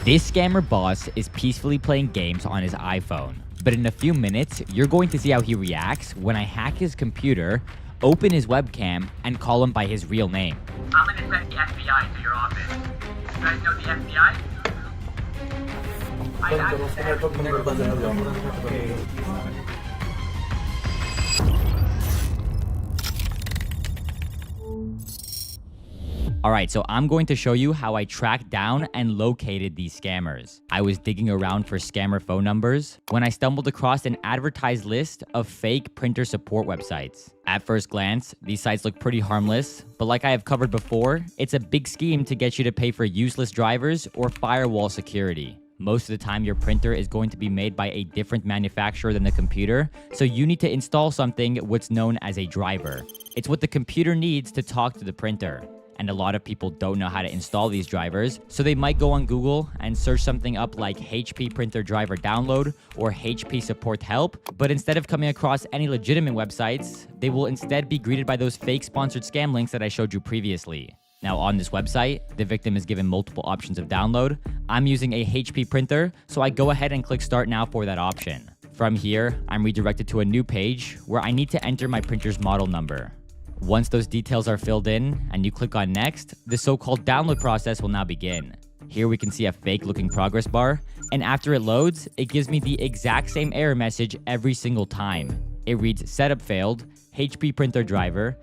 This scammer boss is peacefully playing games on his iPhone, but in a few minutes, you're going to see how he reacts when I hack his computer, open his webcam, and call him by his real name. I'm gonna send the FBI to your office. You guys know the FBI? Alright, so I'm going to show you how I tracked down and located these scammers. I was digging around for scammer phone numbers when I stumbled across an advertised list of fake printer support websites. At first glance, these sites look pretty harmless, but like I have covered before, it's a big scheme to get you to pay for useless drivers or firewall security. Most of the time, your printer is going to be made by a different manufacturer than the computer, so you need to install something what's known as a driver. It's what the computer needs to talk to the printer. And a lot of people don't know how to install these drivers, so they might go on Google and search something up like HP printer driver download or HP support help, but instead of coming across any legitimate websites, they will instead be greeted by those fake sponsored scam links that I showed you previously. Now on this website, the victim is given multiple options of download. I'm using a HP printer, so I go ahead and click start now for that option. From here, I'm redirected to a new page where I need to enter my printer's model number. Once those details are filled in and you click on next, the so-called download process will now begin. Here we can see a fake looking progress bar, and after it loads, it gives me the exact same error message every single time. It reads setup failed, HP printer driver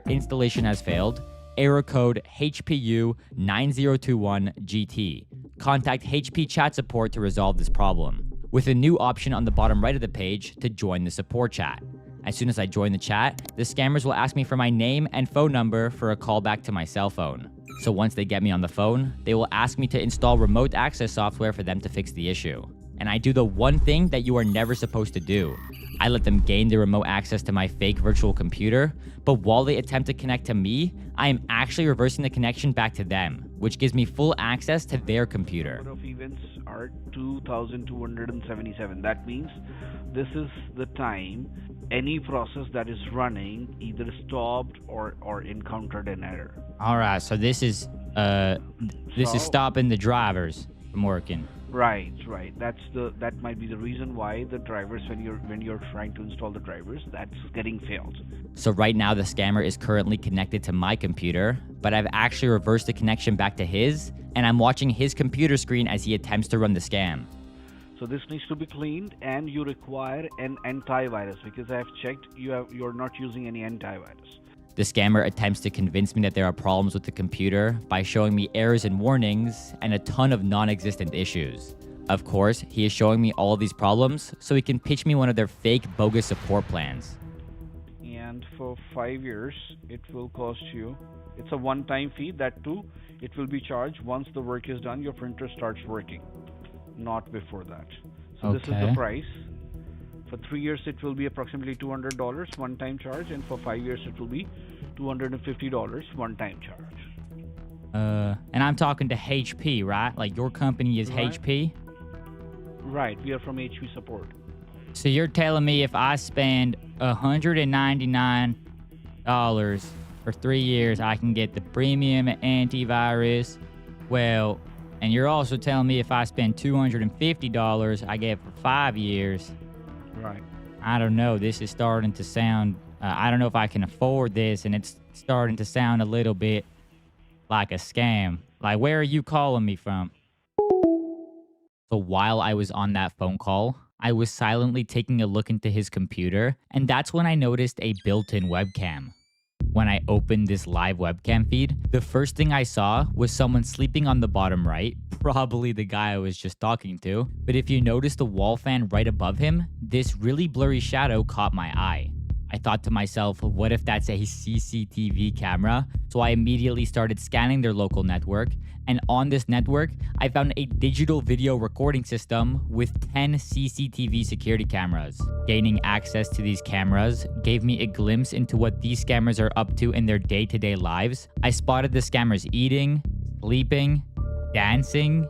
installation has failed, error code HPU 9021 GT. Contact HP chat support to resolve this problem, with a new option on the bottom right of the page to join the support chat. As soon as I join the chat, the scammers will ask me for my name and phone number for a callback to my cell phone. So once they get me on the phone, they will ask me to install remote access software for them to fix the issue. And I do the one thing that you are never supposed to do. I let them gain the remote access to my fake virtual computer, but while they attempt to connect to me, I am actually reversing the connection back to them, which gives me full access to their computer. Number of events are 2,277. That means this is the time any process that is running either stopped or encountered an error. All right, so this is stopping the drivers from working. Right. That might be the reason why the drivers, when you're trying to install the drivers, that's getting failed. So right now the scammer is currently connected to my computer, but I've actually reversed the connection back to his, and I'm watching his computer screen as he attempts to run the scam. So this needs to be cleaned, and you require an antivirus, because I have checked you're not using any antivirus. The scammer attempts to convince me that there are problems with the computer by showing me errors and warnings and a ton of non-existent issues. Of course, he is showing me all of these problems so he can pitch me one of their fake bogus support plans. And for 5 years, it will cost you, it's a one-time fee, that too, it will be charged once the work is done, your printer starts working, not before that. So Okay. This is the price. For 3 years, it will be approximately $200 one-time charge, and for 5 years, it will be $250 one-time charge. And I'm talking to HP, right? Like your company is Right. HP? Right, we are from HP support. So you're telling me if I spend $199 for 3 years, I can get the premium antivirus? Well, and you're also telling me if I spend $250, I get it for 5 years. Right. I don't know. This is starting to sound... I don't know if I can afford this, and it's starting to sound a little bit like a scam. Like, where are you calling me from? So while I was on that phone call, I was silently taking a look into his computer, and that's when I noticed a built-in webcam. When I opened this live webcam feed, the first thing I saw was someone sleeping on the bottom right, probably the guy I was just talking to. But if you notice the wall fan right above him, this really blurry shadow caught my eye. I thought to myself, what if that's a CCTV camera? So I immediately started scanning their local network, and on this network, I found a digital video recording system with 10 CCTV security cameras. Gaining access to these cameras gave me a glimpse into what these scammers are up to in their day-to-day lives. I spotted the scammers eating, sleeping, dancing,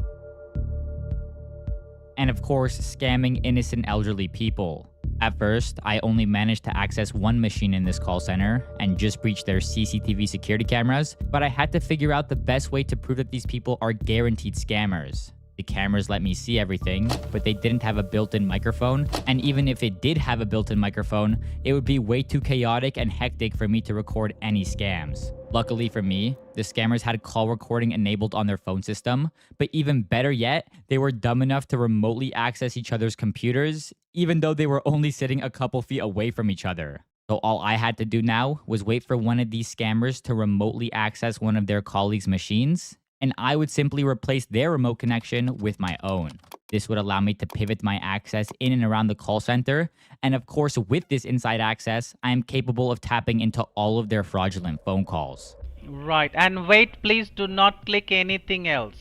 and of course, scamming innocent elderly people. At first, I only managed to access one machine in this call center and just breached their CCTV security cameras, but I had to figure out the best way to prove that these people are guaranteed scammers. The cameras let me see everything, but they didn't have a built-in microphone, and even if it did have a built-in microphone, it would be way too chaotic and hectic for me to record any scams. Luckily for me, the scammers had call recording enabled on their phone system, but even better yet, they were dumb enough to remotely access each other's computers, even though they were only sitting a couple feet away from each other. So all I had to do now was wait for one of these scammers to remotely access one of their colleagues' machines, and I would simply replace their remote connection with my own. This would allow me to pivot my access in and around the call center, and of course with this inside access, I am capable of tapping into all of their fraudulent phone calls. Right, and wait, please do not click anything else.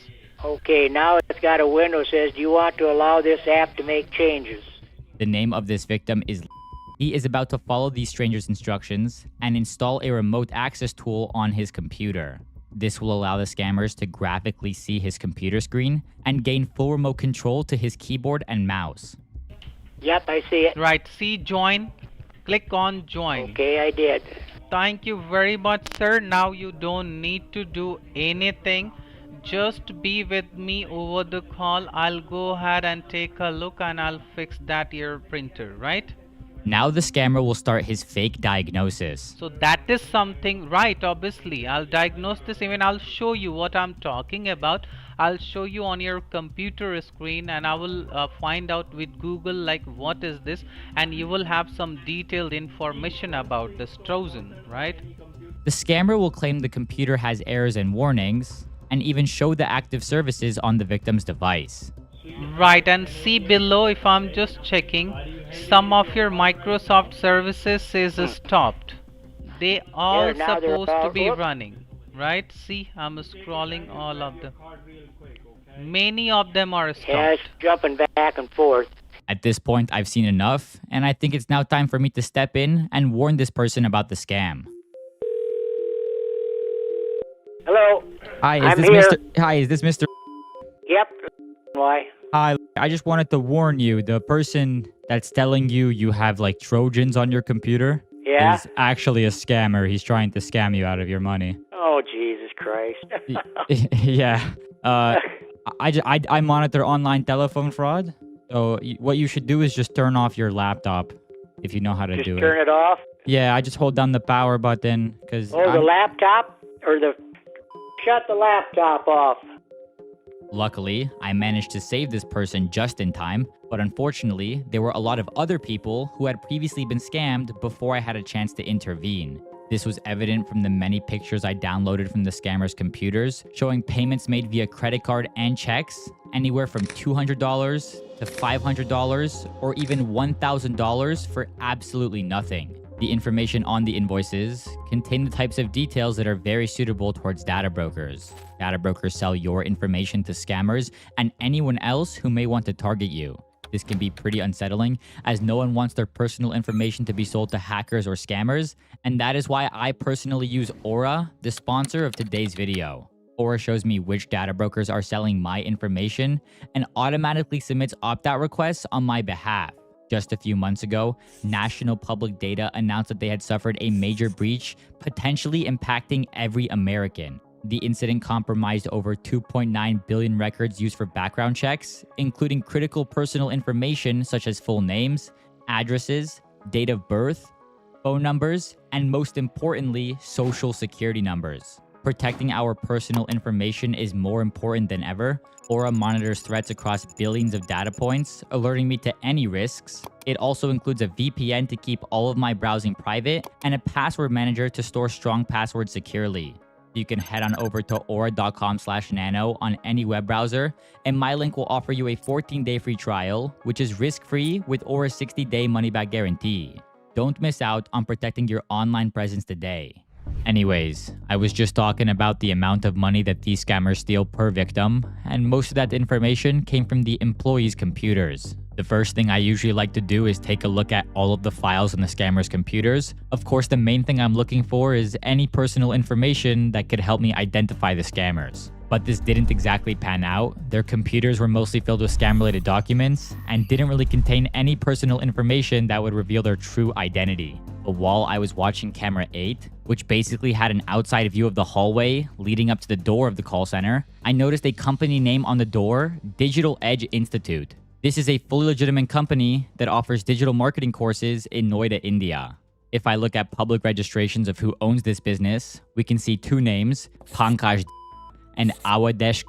Okay, now it's got a window that says, do you want to allow this app to make changes? The name of this victim is He is about to follow these strangers' instructions and install a remote access tool on his computer. This will allow the scammers to graphically see his computer screen and gain full remote control to his keyboard and mouse. Yep, I see it. Right, see join. Click on join. Okay, I did. Thank you very much, sir. Now you don't need to do anything. Just be with me over the call. I'll go ahead and take a look and I'll fix that ear printer, right? Now the scammer will start his fake diagnosis. So that is something, right, obviously. I'll diagnose this, even I'll show you what I'm talking about. I'll show you on your computer screen and I will find out with Google like what is this, and you will have some detailed information about this Trojan, right? The scammer will claim the computer has errors and warnings, and even show the active services on the victim's device. Right, and see below, if I'm just checking, some of your Microsoft services is stopped. They all Yeah, now they're supposed to all be up. running, right? See, I'm scrolling all of them. Many of them are stopped. Yeah, it's jumping back and forth. At this point, I've seen enough, and I think it's now time for me to step in and warn this person about the scam. Hello? Hi, I'm here. Is this Mr. Yep. Why? Hi, I just wanted to warn you, the person that's telling you you have like Trojans on your computer Yeah? is actually a scammer. He's trying to scam you out of your money. Oh, Jesus Christ. Yeah. I monitor online telephone fraud. So what you should do is just turn off your laptop if you know how to Just do it. turn it off? Yeah, I just hold down the power button because Oh, the laptop? Or the... Shut the laptop off. luckily, I managed to save this person just in time, but unfortunately, there were a lot of other people who had previously been scammed before I had a chance to intervene. This was evident from the many pictures I downloaded from the scammers' computers, showing payments made via credit card and checks, anywhere from $200 to $500 or even $1,000 for absolutely nothing. The information on the invoices contain the types of details that are very suitable towards data brokers. Data brokers sell your information to scammers and anyone else who may want to target you. This can be pretty unsettling, as no one wants their personal information to be sold to hackers or scammers, and that is why I personally use Aura, the sponsor of today's video. Aura shows me which data brokers are selling my information and automatically submits opt-out requests on my behalf. Just a few months ago, National Public Data announced that they had suffered a major breach, potentially impacting every American. The incident compromised over 2.9 billion records used for background checks, including critical personal information such as full names, addresses, date of birth, phone numbers, and most importantly, social security numbers. Protecting our personal information is more important than ever. Aura monitors threats across billions of data points, alerting me to any risks. It also includes a VPN to keep all of my browsing private and a password manager to store strong passwords securely. You can head on over to aura.com/nano on any web browser, and my link will offer you a 14-day free trial, which is risk-free with Aura's 60-day money-back guarantee. Don't miss out on protecting your online presence today. Anyways, I was just talking about the amount of money that these scammers steal per victim, and most of that information came from the employees' computers. The first thing I usually like to do is take a look at all of the files on the scammers' computers. Of course, the main thing I'm looking for is any personal information that could help me identify the scammers. But this didn't exactly pan out. Their computers were mostly filled with scam-related documents and didn't really contain any personal information that would reveal their true identity. But while I was watching camera 8, which basically had an outside view of the hallway leading up to the door of the call center, I noticed a company name on the door, Digital Edge Institute. This is a fully legitimate company that offers digital marketing courses in Noida, India. If I look at public registrations of who owns this business, we can see two names, Pankaj and Awadesh.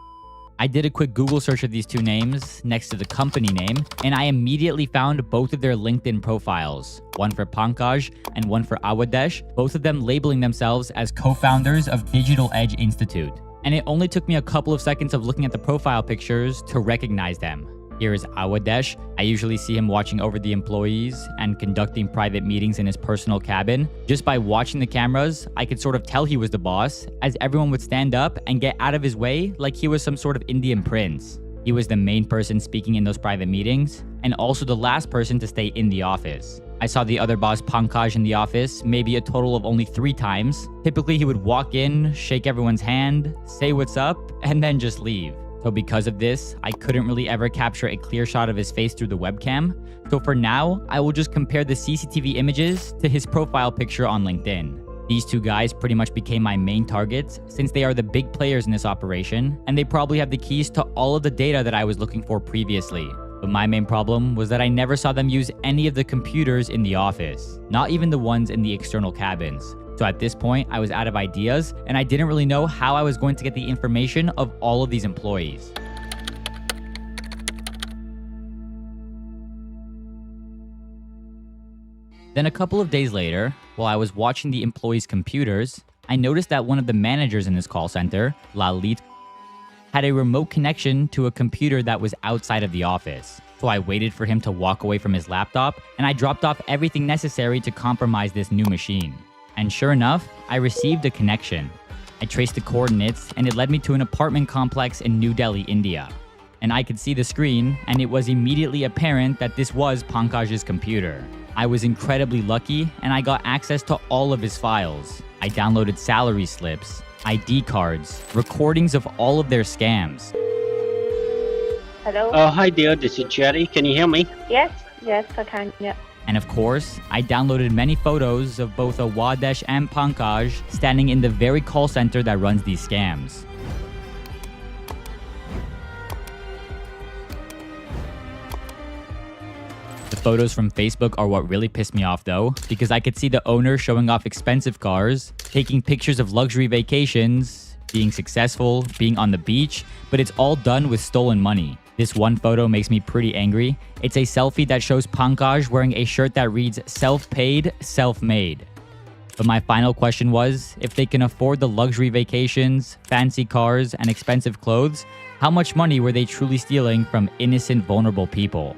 I did a quick Google search of these two names next to the company name, and I immediately found both of their LinkedIn profiles, one for Pankaj and one for Awadesh, both of them labeling themselves as co-founders of Digital Edge Institute. And it only took me a couple of seconds of looking at the profile pictures to recognize them. Here is Awadesh. I usually see him watching over the employees and conducting private meetings in his personal cabin. Just by watching the cameras, I could sort of tell he was the boss, as everyone would stand up and get out of his way like he was some sort of Indian prince. He was the main person speaking in those private meetings, and also the last person to stay in the office. I saw the other boss, Pankaj, in the office maybe a total of only 3 times. Typically, he would walk in, shake everyone's hand, say what's up, and then just leave. So because of this, I couldn't really ever capture a clear shot of his face through the webcam. So for now, I will just compare the CCTV images to his profile picture on LinkedIn. These two guys pretty much became my main targets since they are the big players in this operation, and they probably have the keys to all of the data that I was looking for previously. But my main problem was that I never saw them use any of the computers in the office, not even the ones in the external cabins. So at this point, I was out of ideas, and I didn't really know how I was going to get the information of all of these employees. Then a couple of days later, while I was watching the employees' computers, I noticed that one of the managers in this call center, Lalit, had a remote connection to a computer that was outside of the office. So I waited for him to walk away from his laptop, and I dropped off everything necessary to compromise this new machine. And sure enough, I received a connection. I traced the coordinates, and it led me to an apartment complex in New Delhi, India. And I could see the screen, and it was immediately apparent that this was Pankaj's computer. I was incredibly lucky, and I got access to all of his files. I downloaded salary slips, ID cards, recordings of all of their scams. Hello? Hi there, this is Jerry. Can you hear me? Yes, I can, yeah. And of course, I downloaded many photos of both Awadesh and Pankaj standing in the very call center that runs these scams. The photos from Facebook are what really pissed me off though, because I could see the owner showing off expensive cars, taking pictures of luxury vacations, being successful, being on the beach, but it's all done with stolen money. This one photo makes me pretty angry. It's a selfie that shows Pankaj wearing a shirt that reads self-paid, self-made. But my final question was, if they can afford the luxury vacations, fancy cars, and expensive clothes, how much money were they truly stealing from innocent, vulnerable people?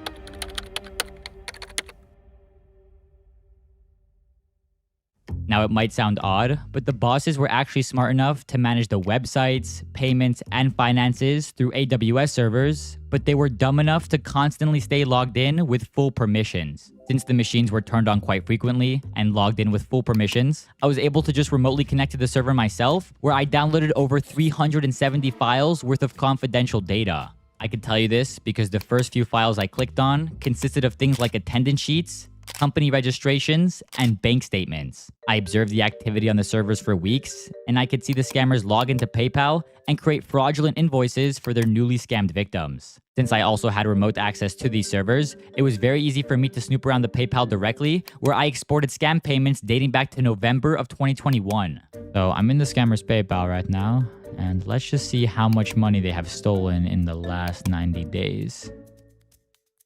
Now, it might sound odd, but the bosses were actually smart enough to manage the websites, payments, and finances through AWS servers, but they were dumb enough to constantly stay logged in with full permissions. Since the machines were turned on quite frequently and logged in with full permissions, I was able to just remotely connect to the server myself, where I downloaded over 370 files worth of confidential data. I can tell you this because the first few files I clicked on consisted of things like attendance sheets, company registrations, and bank statements. I observed the activity on the servers for weeks, and I could see the scammers log into PayPal and create fraudulent invoices for their newly scammed victims. Since I also had remote access to these servers, it was very easy for me to snoop around the PayPal directly, where I exported scam payments dating back to November of 2021. So I'm in the scammer's PayPal right now, and let's just see how much money they have stolen in the last 90 days.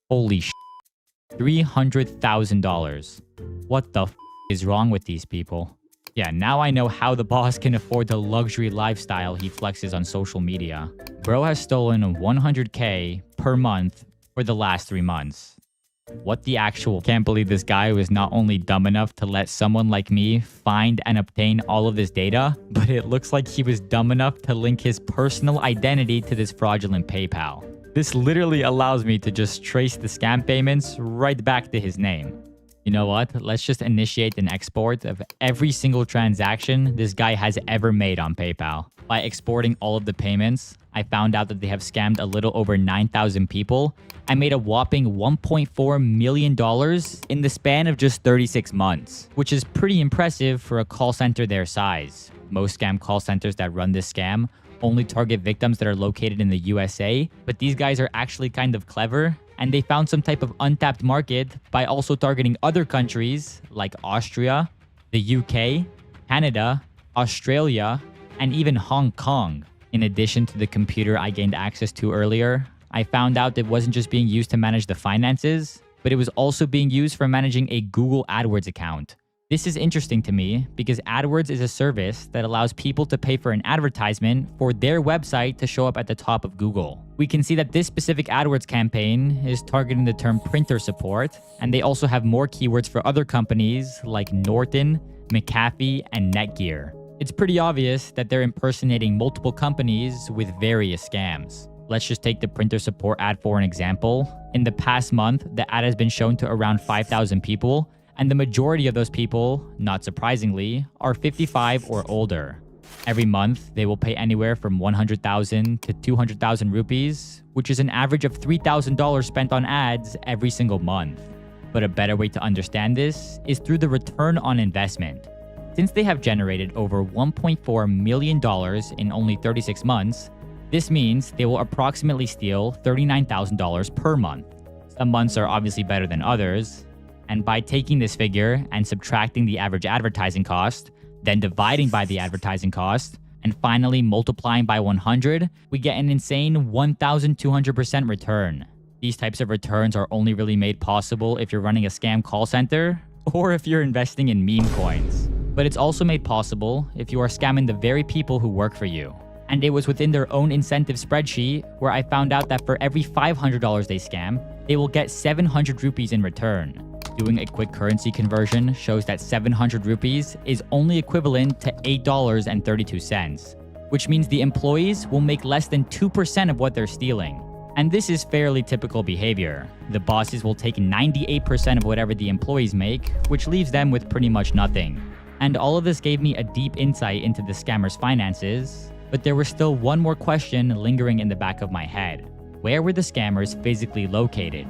Holy shit. $300,000. What the is wrong with these people? Yeah, now I know how the boss can afford the luxury lifestyle he flexes on social media. Bro has stolen $100K per month for the last 3 months. What the actual? Can't believe this guy was not only dumb enough to let someone like me find and obtain all of this data, but it looks like he was dumb enough to link his personal identity to this fraudulent PayPal. This literally allows me to just trace the scam payments right back to his name. You know what? Let's just initiate an export of every single transaction this guy has ever made on PayPal. By exporting all of the payments, I found out that they have scammed a little over 9,000 people and made a whopping $1.4 million in the span of just 36 months, which is pretty impressive for a call center their size. Most scam call centers that run this scam only target victims that are located in the USA, but these guys are actually kind of clever, and they found some type of untapped market by also targeting other countries like Austria, the UK, Canada, Australia, and even Hong Kong. In addition to the computer I gained access to earlier, I found out it wasn't just being used to manage the finances, but it was also being used for managing a Google AdWords account. This is interesting to me because AdWords is a service that allows people to pay for an advertisement for their website to show up at the top of Google. We can see that this specific AdWords campaign is targeting the term printer support, and they also have more keywords for other companies like Norton, McAfee, and Netgear. It's pretty obvious that they're impersonating multiple companies with various scams. Let's just take the printer support ad for an example. In the past month, the ad has been shown to around 5,000 people, and the majority of those people, not surprisingly, are 55 or older. Every month, they will pay anywhere from 100,000 to 200,000 rupees, which is an average of $3,000 spent on ads every single month. But a better way to understand this is through the return on investment. Since they have generated over $1.4 million in only 36 months, this means they will approximately steal $39,000 per month. Some months are obviously better than others, and by taking this figure and subtracting the average advertising cost, then dividing by the advertising cost, and finally multiplying by 100, we get an insane 1,200% return. These types of returns are only really made possible if you're running a scam call center or if you're investing in meme coins. But it's also made possible if you are scamming the very people who work for you. And it was within their own incentive spreadsheet where I found out that for every $500 they scam, they will get 700 rupees in return. Doing a quick currency conversion shows that 700 rupees is only equivalent to $8.32, which means the employees will make less than 2% of what they're stealing. And this is fairly typical behavior. The bosses will take 98% of whatever the employees make, which leaves them with pretty much nothing. And all of this gave me a deep insight into the scammers' finances, but there was still one more question lingering in the back of my head. Where were the scammers physically located?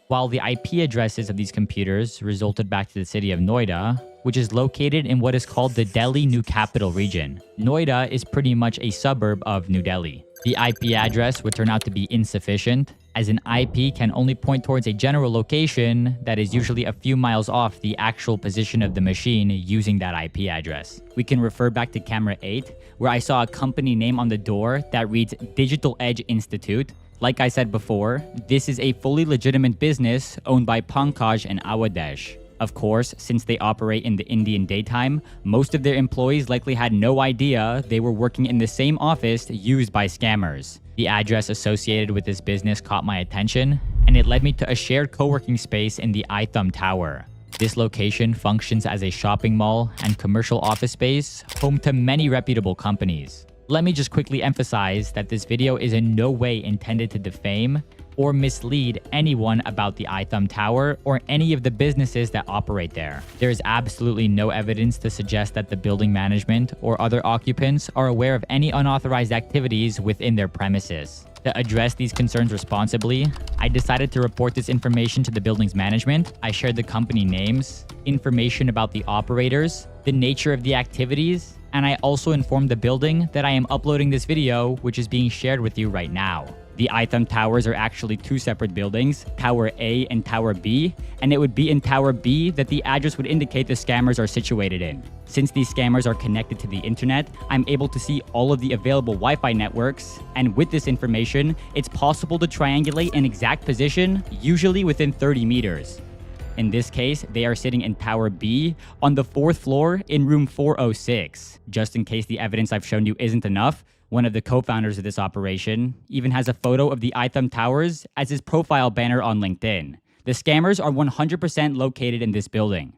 While the IP addresses of these computers resulted back to the city of Noida, which is located in what is called the Delhi New Capital Region. Noida is pretty much a suburb of New Delhi. The IP address would turn out to be insufficient, as an IP can only point towards a general location that is usually a few miles off the actual position of the machine using that IP address. We can refer back to camera 8, where I saw a company name on the door that reads Digital Edge Institute. Like I said before, this is a fully legitimate business owned by Pankaj and Awadesh. Of course, since they operate in the Indian daytime, most of their employees likely had no idea they were working in the same office used by scammers. The address associated with this business caught my attention, and it led me to a shared co-working space in the iThumb Tower. This location functions as a shopping mall and commercial office space, home to many reputable companies. Let me just quickly emphasize that this video is in no way intended to defame or mislead anyone about the iThumb Tower or any of the businesses that operate there. There is absolutely no evidence to suggest that the building management or other occupants are aware of any unauthorized activities within their premises. To address these concerns responsibly, I decided to report this information to the building's management. I shared the company names, information about the operators, the nature of the activities, and I also informed the building that I am uploading this video, which is being shared with you right now. The iThumb Towers are actually two separate buildings, Tower A and Tower B, and it would be in Tower B that the address would indicate the scammers are situated in. Since these scammers are connected to the internet, I'm able to see all of the available Wi-Fi networks, and with this information, it's possible to triangulate an exact position, usually within 30 meters. In this case, they are sitting in Tower B on the 4th floor in room 406. Just in case the evidence I've shown you isn't enough, one of the co-founders of this operation even has a photo of the iThumb Towers as his profile banner on LinkedIn. The scammers are 100% located in this building.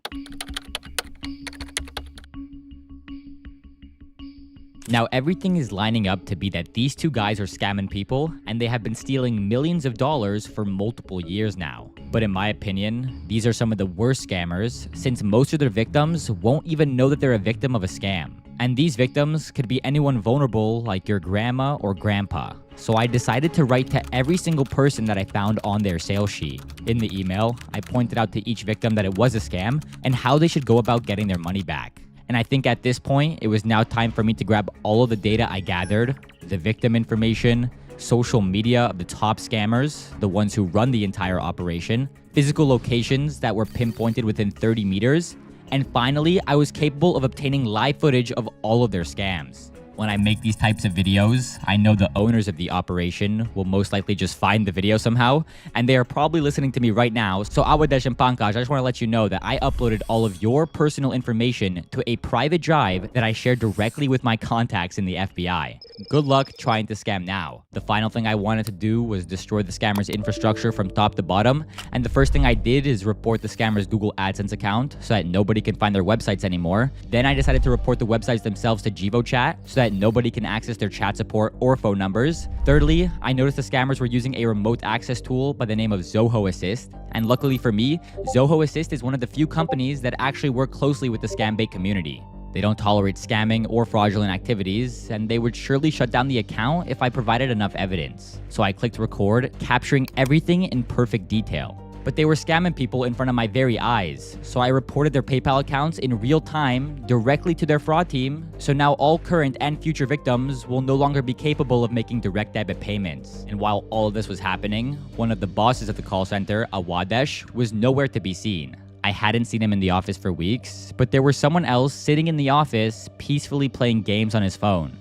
Now, everything is lining up to be that these two guys are scamming people, and they have been stealing millions of dollars for multiple years now. But in my opinion, these are some of the worst scammers since most of their victims won't even know that they're a victim of a scam. And these victims could be anyone vulnerable like your grandma or grandpa. So I decided to write to every single person that I found on their sales sheet. In the email, I pointed out to each victim that it was a scam and how they should go about getting their money back. And I think at this point, it was now time for me to grab all of the data I gathered, the victim information, social media of the top scammers, the ones who run the entire operation, physical locations that were pinpointed within 30 meters, and finally, I was capable of obtaining live footage of all of their scams. When I make these types of videos, I know the owners of the operation will most likely just find the video somehow, and they are probably listening to me right now. So Awadesh and Pankaj, I just want to let you know that I uploaded all of your personal information to a private drive that I shared directly with my contacts in the FBI. Good luck trying to scam now. The final thing I wanted to do was destroy the scammer's infrastructure from top to bottom, and the first thing I did is report the scammer's Google AdSense account so that nobody can find their websites anymore. Then I decided to report the websites themselves to GivoChat so that nobody can access their chat support or phone numbers. Thirdly, I noticed the scammers were using a remote access tool by the name of Zoho Assist. And luckily for me, Zoho Assist is one of the few companies that actually work closely with the scam bait community. They don't tolerate scamming or fraudulent activities, and they would surely shut down the account if I provided enough evidence. So I clicked record, capturing everything in perfect detail. But they were scamming people in front of my very eyes, so I reported their PayPal accounts in real time directly to their fraud team, so now all current and future victims will no longer be capable of making direct debit payments. And while all of this was happening, one of the bosses at the call center, Awadesh, was nowhere to be seen. I hadn't seen him in the office for weeks, but there was someone else sitting in the office peacefully playing games on his phone.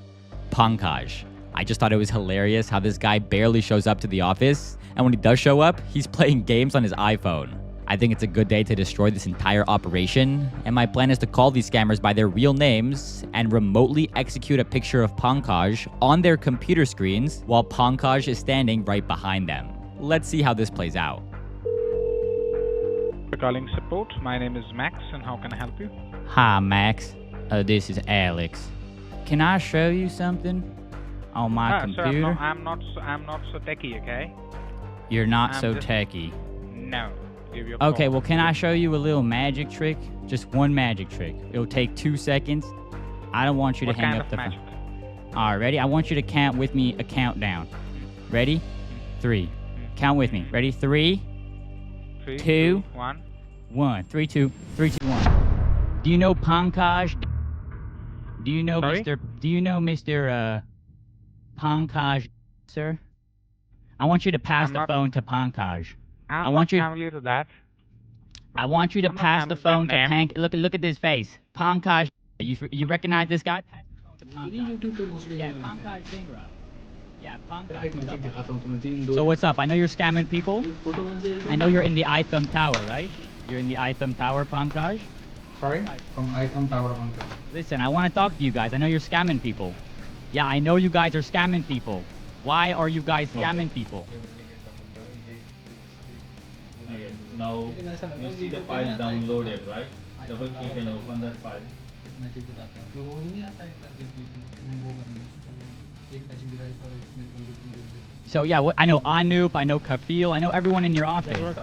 Pankaj. I just thought it was hilarious how this guy barely shows up to the office, and when he does show up, he's playing games on his iPhone. I think it's a good day to destroy this entire operation, and my plan is to call these scammers by their real names and remotely execute a picture of Pankaj on their computer screens while Pankaj is standing right behind them. Let's see how this plays out. For calling support, my name is Max, and how can I help you? Hi, Max. This is Alex. Can I show you something on my computer? Sir, I'm not so techie, okay? You're not so techie. No. Okay, well, can I show you a little magic trick? Just one magic trick. It'll take 2 seconds. I don't want you to hang up the phone. All right, ready? I want you to count with me a countdown. Ready? 3. Count with me. Ready? 3, 2, 1. 3, 2, 1. Do you know Pankaj? Do you know Mr. Pankaj, sir? I want you to pass the phone to Pankaj. I want you to pass the phone to Pank. Look at this face. Pankaj. You recognize this guy? Yeah, Pankaj Singra. Yeah, Pankaj. So what's up? I know you're scamming people. I know you're in the iPhone Tower, right? You're in the iPhone Tower, Pankaj? Sorry? From iPhone Tower, Pankaj. Listen, I want to talk to you guys. I know you're scamming people. Yeah, I know you guys are scamming people. Why are you guys scamming people? Now, you see the file downloaded, right? Double click and open that file. So yeah, I know Anoop, I know Kafil, I know everyone in your office. You're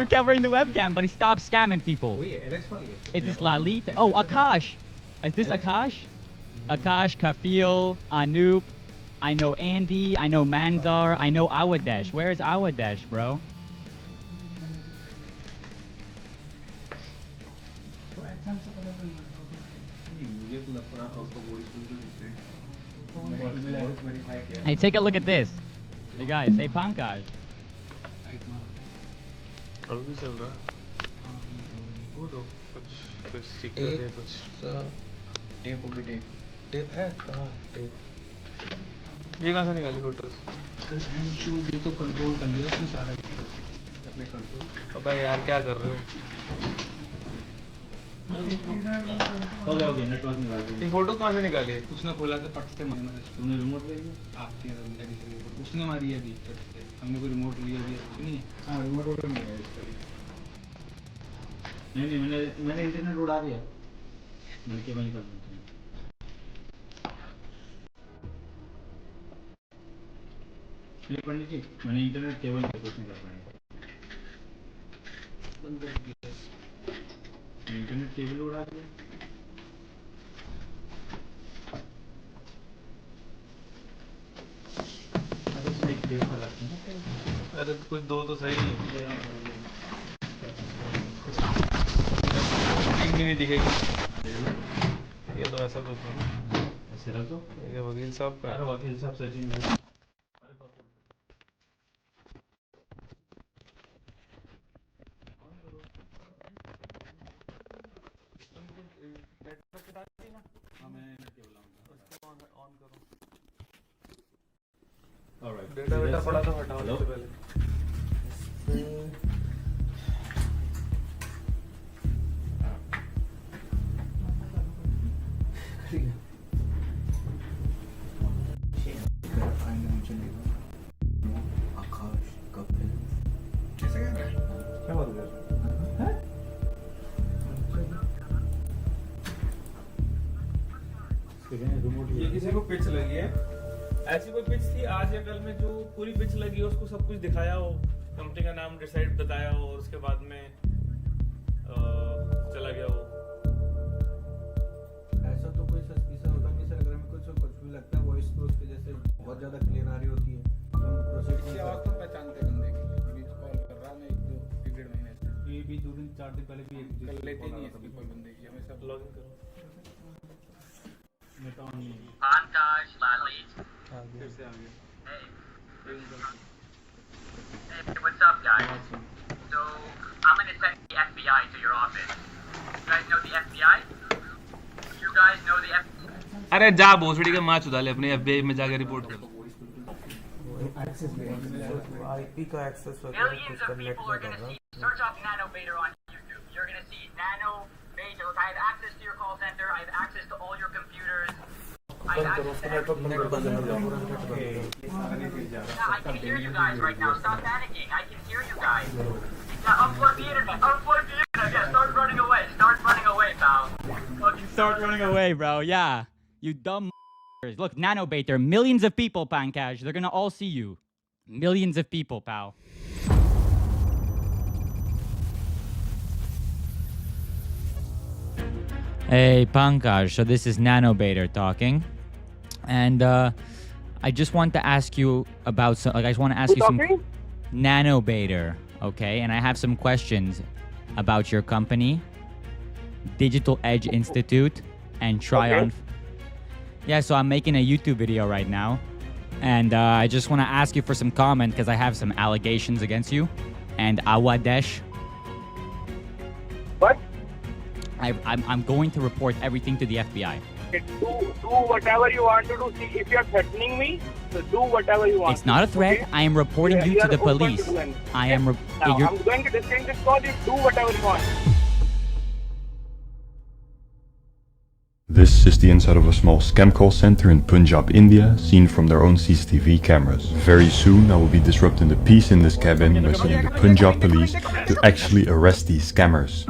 covering the webcam, but he stopped scamming people. Is this Lalit? Oh, Akash. Is this Akash? Akash, Kafil, Anoop. I know Andy. I know Manzar. I know Awadesh. Where is Awadesh, bro? Hey, take a look at this. The guys, say Pankaj. ये कहाँ से निकाली photos? ये तो control कर लिया उसने सारा अपने कंट्रोल। अबे यार क्या कर रहे हो? हो गया नेटवर्क निकाल दिया। ये फोटो कहाँ से निकाली? उसने खोला था पट से मारना है। तूने रिमोट ले लिया? आपके उसने मारी है अभी पट से। हमने कोई रिमोट लिया अभी नहीं। हाँ रिमोट ऑर्डर नहीं है इसका। नहीं मैंने इंटरनेट उड़ा दिया। केबल निकाल देते हैं क्लिक पंडित जी मैंने इंटरनेट केबल पे कुछ नहीं कर पाया इंटरनेट केबल उड़ा दिया अरे कुछ दो तो सही नहीं दिखेगी ये तो ऐसा कुछ नहीं ऐसे रख दो ये वकील साहब का अरे वकील साहब सचिन डेटा वेटा पड़ा था हटाओ हेलो पहले क्या बात कर ये किसी को पिच लगी है ऐसी कोई पिच थी आज या कल में जो पूरी पिच लगी हो उसको सब कुछ दिखाया हो कंपनी का नाम डिसाइड बताया हो और उसके बाद में चला गया हो ऐसा तो कोई सस्पिशन होता नहीं सर अगर हमें कुछ भी लगता है वॉइस तो उसके जैसे बहुत ज्यादा क्लियर आ रही होती है तो हम प्रोसीड की आवाज तो पहचानते बंदे की अभी तो कॉल कर रहा मैं एक डेढ़ महीने से ये भी 2-4 दिन पहले भी एक कर लेते नहीं है इसकी कोई बंदे की हमें सब लॉगिन करो मैं तो ऑन नहीं Montage, Lally. फिर से आ गया Hey, what's up, guys? So, I'm gonna send the FBI to your office. You guys know the FBI? You guys know the FBI? अरे जा भोसड़ी के माँ चुदा ले अपने FBI में जाके रिपोर्ट कर आईपी का access Millions of people are gonna see. Search up Nanobator on YouTube. You're gonna see Nanobator. Look, I have access to your call center. I have access to all your computers. I have access to everything. Yeah, I can hear you guys right now. Stop panicking. I can hear you guys. Yeah, unplug the internet. Unplug the internet. Yeah, start running away. Start running away, pal. Start running away, bro. Yeah. You dumb Look, Nanobator, millions of people, Pankaj. They're gonna all see you. Millions of people, pal. Hey, Pankaj. So this is Nanobator talking. And I just want to ask you about some, I just want to ask you some Nanobator, okay? And I have some questions about your company, Digital Edge Institute, and Triumph. Yeah, so I'm making a YouTube video right now. And I just want to ask you for some comment because I have some allegations against you and Awadesh. What? I'm going to report everything to the FBI. Do whatever you want to do. See, if you're threatening me, so do whatever you want. It's not a threat. Okay? I am reporting you to the police. I am. Now, I'm going to disconnect this call. You do whatever you want. This is the inside of a small scam call center in Punjab, India, seen from their own CCTV cameras. Very soon I will be disrupting the peace in this cabin by sending the Punjab police to actually arrest these scammers.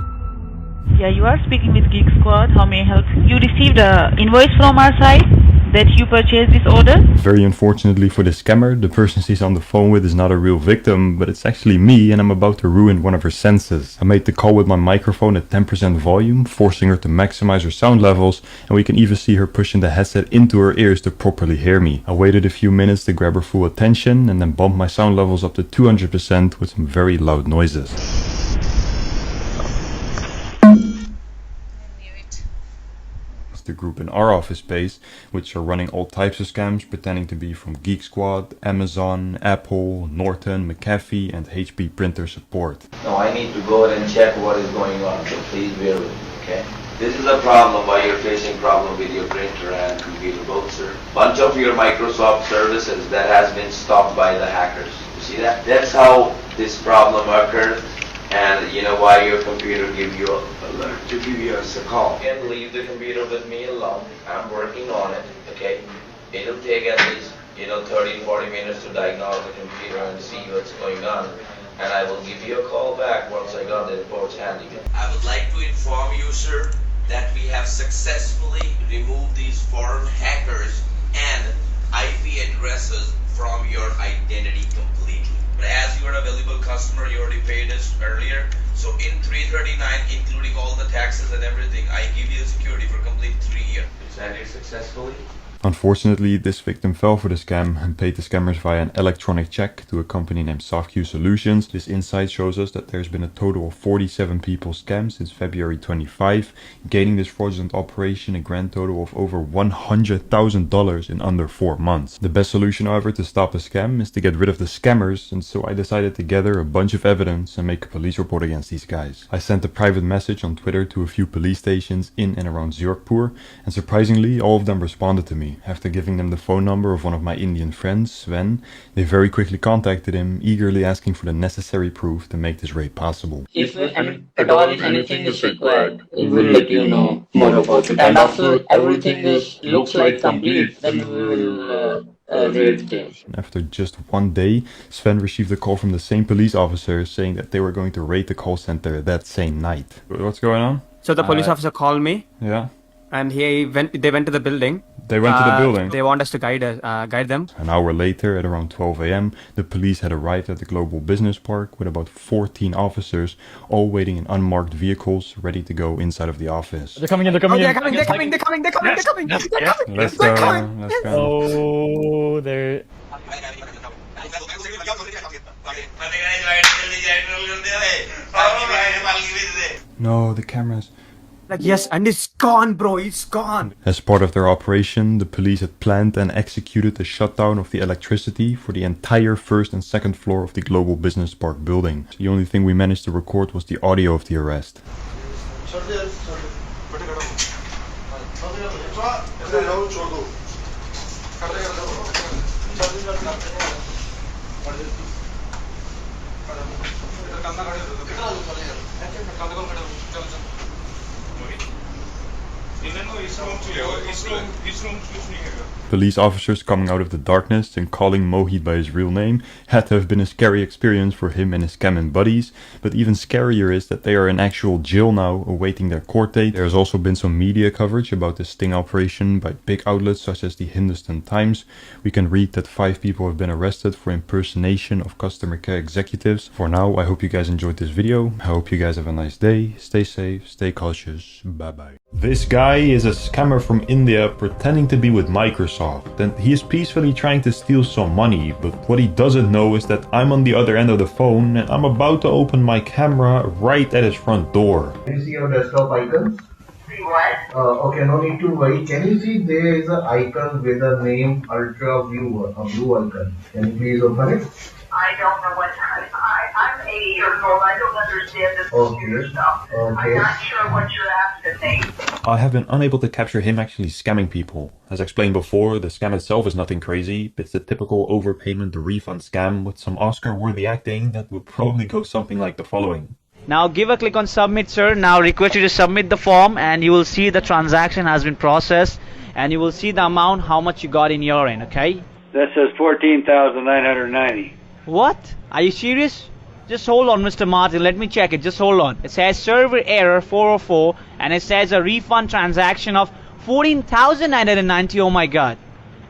Yeah, you are speaking with Geek Squad. How may I help you? You received an invoice from our side that you purchased this order? Very unfortunately for the scammer, the person she's on the phone with is not a real victim, but it's actually me and I'm about to ruin one of her senses. I made the call with my microphone at 10% volume, forcing her to maximize her sound levels, and we can even see her pushing the headset into her ears to properly hear me. I waited a few minutes to grab her full attention and then bumped my sound levels up to 200% with some very loud noises. The group in our office space, which are running all types of scams, pretending to be from Geek Squad, Amazon, Apple, Norton, McAfee, and HP printer support. No, I need to go and check what is going on, so please bear with me, okay? This is a problem why you're facing problem with your printer and computer both, sir. Bunch of your Microsoft services that has been stopped by the hackers. You see that? That's how this problem occurred. And you know why your computer give you an alert to give you a call. You can leave the computer with me alone. I'm working on it, okay? It'll take at least, 30-40 minutes to diagnose the computer and see what's going on. And I will give you a call back once I got the reports handy. I would like to inform you, sir, that we have successfully removed these foreign hackers and IP addresses from your identity completely. But as you are a valuable customer, you already paid us earlier. So in 339, including all the taxes and everything, I give you security for complete 3 years. You signed it successfully. Unfortunately, this victim fell for the scam and paid the scammers via an electronic check to a company named SoftQ Solutions. This insight shows us that there's been a total of 47 people scammed since February 25, gaining this fraudulent operation a grand total of over $100,000 in under 4 months. The best solution, however, to stop a scam is to get rid of the scammers, and so I decided to gather a bunch of evidence and make a police report against these guys. I sent a private message on Twitter to a few police stations in and around Zurikpur, and surprisingly, all of them responded to me. After giving them the phone number of one of my Indian friends, Sven, they very quickly contacted him, eagerly asking for the necessary proof to make this raid possible. If at all anything is required, we will let you know more about it. And after everything looks like complete, then we will raid them. After just 1 day, Sven received a call from the same police officer saying that they were going to raid the call center that same night. What's going on? So the police officer called me. Yeah. And they went to the building. They went to the building? They want us to guide them. An hour later, at around 12 a.m., the police had arrived at the Global Business Park with about 14 officers, all waiting in unmarked vehicles, ready to go inside of the office. They're coming in. They're coming. Let's go. Oh, they're... No, the cameras. Like, yes, and it's gone, bro. It's gone. As part of their operation, the police had planned and executed a shutdown of the electricity for the entire first and second floor of the Global Business Park building. The only thing we managed to record was the audio of the arrest. Police officers coming out of the darkness and calling Mohit by his real name had to have been a scary experience for him and his scamming buddies, but even scarier is that they are in actual jail now awaiting their court date. There has also been some media coverage about this sting operation by big outlets such as the Hindustan Times. We can read that 5 people have been arrested for impersonation of customer care executives. For now, I hope you guys enjoyed this video. I hope you guys have a nice day. Stay safe, stay cautious. Bye bye. This guy is a scammer from India pretending to be with Microsoft, and he is peacefully trying to steal some money, but what he doesn't know is that I'm on the other end of the phone and I'm about to open my camera right at his front door. Can you see your desktop icons? See what? Okay, no need to worry. Can you see there is an icon with the name Ultra Viewer, a blue icon? Can you please open it? I don't know what I'm 80 years old. I don't understand this computer stuff. I'm not sure what you're asking me. I have been unable to capture him actually scamming people. As explained before, the scam itself is nothing crazy. It's the typical overpayment refund scam with some Oscar-worthy acting that would probably go something like the following. Now give a click on submit, sir. Now request you to submit the form and you will see the transaction has been processed and you will see the amount how much you got in your end, okay? That says 14,990. What? Are you serious? Just hold on, Mr. Martin. Let me check it. Just hold on. It says server error 404 and it says a refund transaction of 14,990. Oh my god.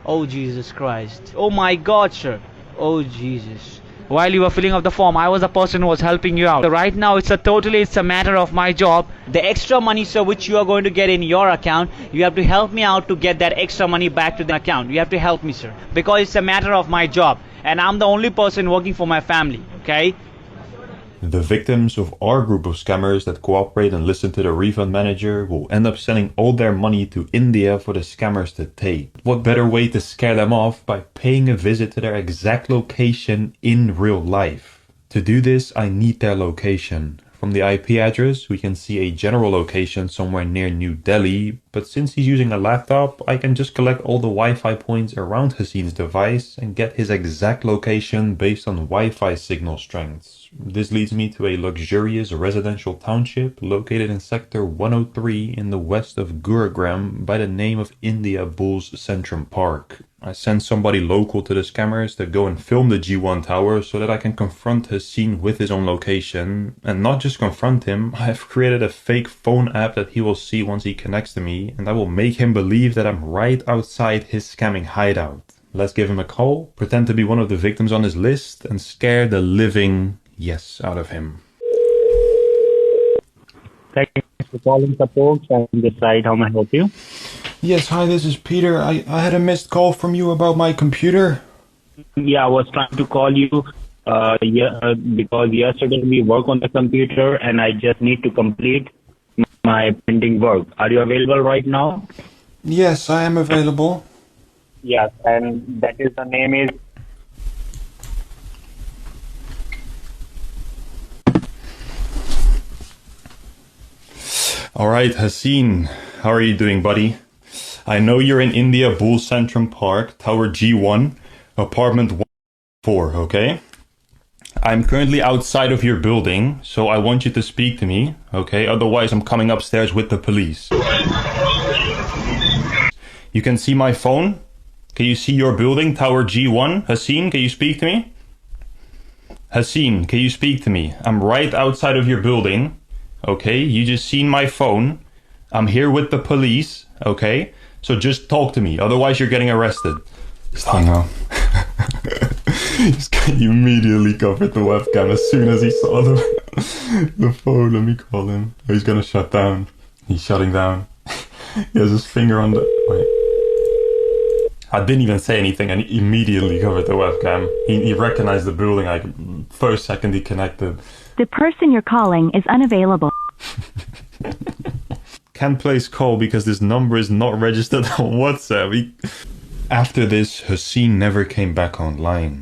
Oh Jesus Christ. Oh my god, sir. Oh Jesus. While you were filling up the form, I was the person who was helping you out. So right now it's a matter of my job. The extra money, sir, which you are going to get in your account, you have to help me out to get that extra money back to the account. You have to help me, sir, because it's a matter of my job and I'm the only person working for my family, okay? The victims of our group of scammers that cooperate and listen to the refund manager will end up sending all their money to India for the scammers to take. What better way to scare them off by paying a visit to their exact location in real life? To do this, I need their location. From the IP address, we can see a general location somewhere near New Delhi, but since he's using a laptop, I can just collect all the Wi-Fi points around Hasseen's device and get his exact location based on Wi-Fi signal strengths. This leads me to a luxurious residential township located in sector 103 in the west of Gurugram by the name of India Bulls Centrum Park. I send somebody local to the scammers to go and film the G1 tower so that I can confront Hassan with his own location. And not just confront him, I have created a fake phone app that he will see once he connects to me, and I will make him believe that I'm right outside his scamming hideout. Let's give him a call, pretend to be one of the victims on his list, and scare the living yes out of him. Thanks for calling support and decide how may I help you. Yes, hi, this is Peter. I had a missed call from you about my computer. Yeah, I was trying to call you because yesterday we worked on the computer and I just need to complete my pending work. Are you available right now? Yes, I am available. Yes, and that is the name is... Alright, Hassan, how are you doing, buddy? I know you're in India Bull Centrum Park, Tower G1, apartment 1-4, okay? I'm currently outside of your building, so I want you to speak to me, okay? Otherwise, I'm coming upstairs with the police. You can see my phone? Can you see your building, Tower G1? Hassan, can you speak to me? Hassan, can you speak to me? I'm right outside of your building, okay? You just seen my phone. I'm here with the police, okay? So just talk to me, otherwise you're getting arrested. Just hung up. He immediately covered the webcam as soon as he saw the phone. Let me call him. Oh, he's gonna shut down. He's shutting down. He has his finger on the... Wait. I didn't even say anything and he immediately covered the webcam. He recognized the building like first second he connected. The person you're calling is unavailable. Can't place call because this number is not registered on WhatsApp. After this, Hassan never came back online.